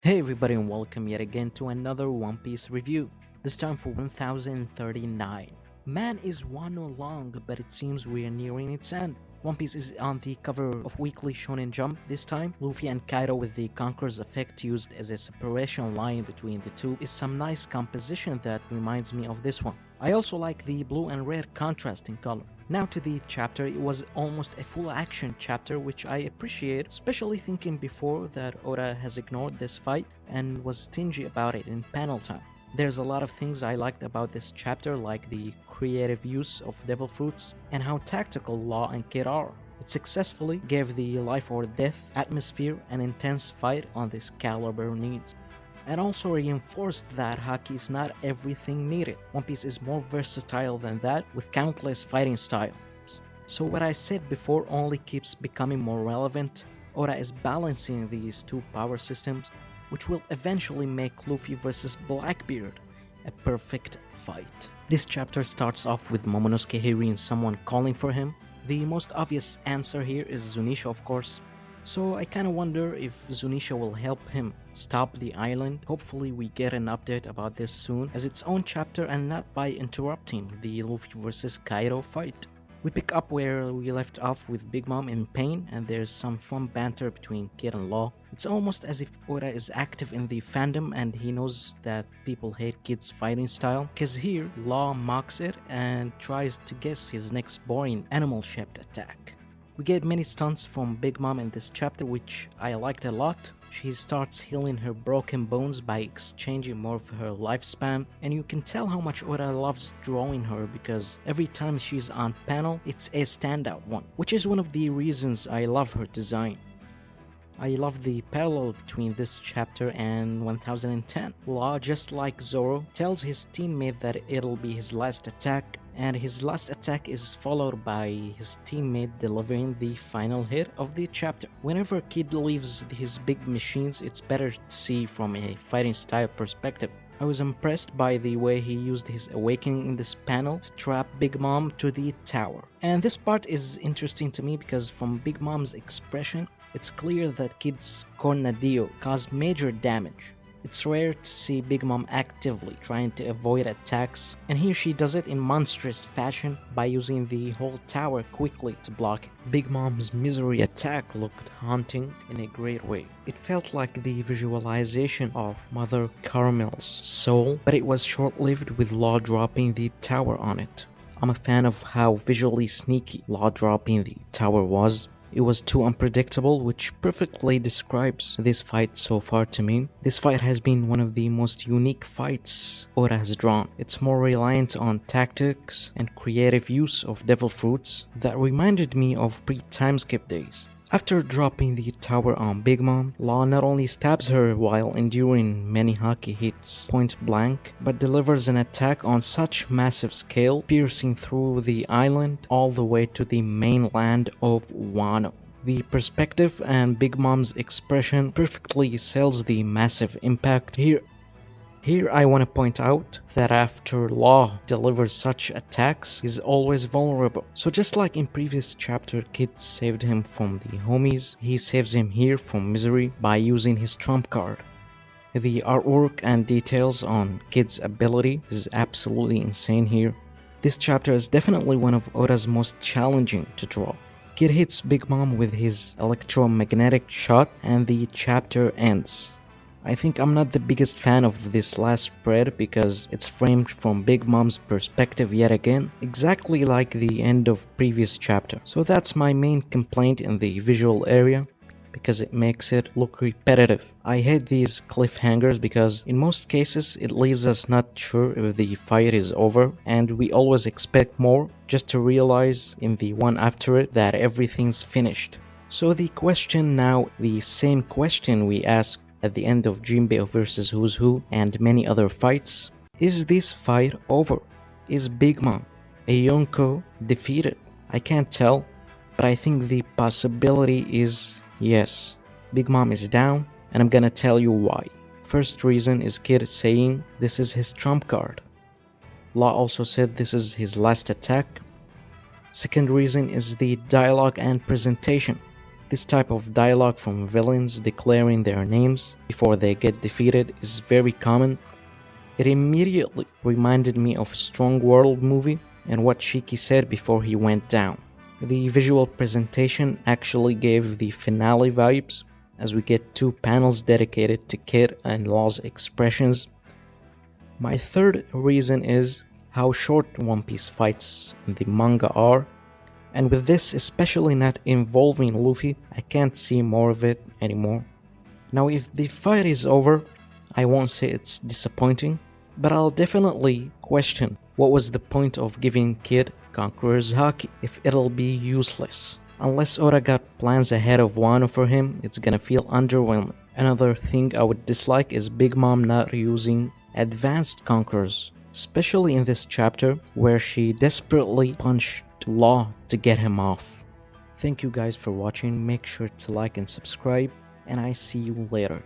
Hey everybody and welcome yet again to another One Piece review, this time for 1039. Man is Wano long, but it seems we're nearing its end. One Piece is on the cover of Weekly Shonen Jump this time. Luffy and Kaido with the Conqueror's effect used as a separation line between the two is some nice composition that reminds me of this one. I also like the blue and red contrast in color. Now to the chapter, it was almost a full action chapter which I appreciate, especially thinking before that Oda has ignored this fight and was stingy about it in panel time. There's a lot of things I liked about this chapter, like the creative use of devil fruits and how tactical Law and Kid are. It successfully gave the life or death atmosphere an intense fight on this caliber needs, and also reinforced that Haki is not everything needed. One Piece is more versatile than that, with countless fighting styles. So what I said before only keeps becoming more relevant. Oda is balancing these two power systems, which will eventually make Luffy vs Blackbeard a perfect fight. This chapter starts off with Momonosuke hearing someone calling for him. The most obvious answer here is Zunisha, of course, so I kinda wonder if Zunisha will help him stop the island. Hopefully we get an update about this soon as its own chapter and not by interrupting the Luffy vs Kaido fight. We pick up where we left off with Big Mom in pain, and there's some fun banter between Kid and Law. It's almost as if Oda is active in the fandom and he knows that people hate Kid's fighting style, cause here Law mocks it and tries to guess his next boring animal-shaped attack. We get many stunts from Big Mom in this chapter, which I liked a lot. She starts healing her broken bones by exchanging more of her lifespan, and you can tell how much Oda loves drawing her because every time she's on panel, it's a standout one, which is one of the reasons I love her design. I love the parallel between this chapter and 1010. Law, just like Zoro, tells his teammate that it'll be his last attack, and his last attack is followed by his teammate delivering the final hit of the chapter. Whenever Kid leaves his big machines, it's better to see from a fighting style perspective. I was impressed by the way he used his awakening in this panel to trap Big Mom to the tower. And this part is interesting to me because from Big Mom's expression, it's clear that Kid's Cornadillo caused major damage. It's rare to see Big Mom actively trying to avoid attacks, and here she does it in monstrous fashion by using the whole tower quickly to block it. Big Mom's misery attack looked haunting in a great way. It felt like the visualization of Mother Caramel's soul, but it was short-lived with Law dropping the tower on it. I'm a fan of how visually sneaky Law dropping the tower was. It was too unpredictable, which perfectly describes this fight so far to me. This fight has been one of the most unique fights Oda has drawn. It's more reliant on tactics and creative use of devil fruits that reminded me of pre-time skip days. After dropping the tower on Big Mom, Law not only stabs her while enduring many Haki hits point blank, but delivers an attack on such massive scale, piercing through the island all the way to the mainland of Wano. The perspective and Big Mom's expression perfectly sells the massive impact here. Here I want to point out that after Law delivers such attacks, he's always vulnerable. So just like in previous chapter Kid saved him from the homies, he saves him here from misery by using his trump card. The artwork and details on Kid's ability is absolutely insane here. This chapter is definitely one of Oda's most challenging to draw. Kid hits Big Mom with his electromagnetic shot and the chapter ends. I think I'm not the biggest fan of this last spread because it's framed from Big Mom's perspective yet again, exactly like the end of previous chapter. So that's my main complaint in the visual area, because it makes it look repetitive. I hate these cliffhangers because in most cases it leaves us not sure if the fight is over, and we always expect more just to realize in the one after it that everything's finished. So the question now, the same question we asked at the end of Jinbei vs Who's Who and many other fights: is this fight over? Is Big Mom, a Yonko, defeated? I can't tell, but I think the possibility is yes. Big Mom is down, and I'm gonna tell you why. First reason is Kid saying this is his trump card. Law also said this is his last attack. Second reason is the dialogue and presentation. This type of dialogue from villains declaring their names before they get defeated is very common. It immediately reminded me of Strong World movie and what Shiki said before he went down. The visual presentation actually gave the finale vibes, as we get 2 panels dedicated to Kid and Law's expressions. My third reason is how short One Piece fights in the manga are, and with this especially not involving Luffy, I can't see more of it anymore. Now if the fight is over, I won't say it's disappointing, but I'll definitely question what was the point of giving Kid Conqueror's Haki if it'll be useless. Unless Oda got plans ahead of Wano for him, it's gonna feel underwhelming. Another thing I would dislike is Big Mom not using advanced conquerors, especially in this chapter where she desperately punched Law to get him off. Thank you guys for watching, make sure to like and subscribe, and I see you later.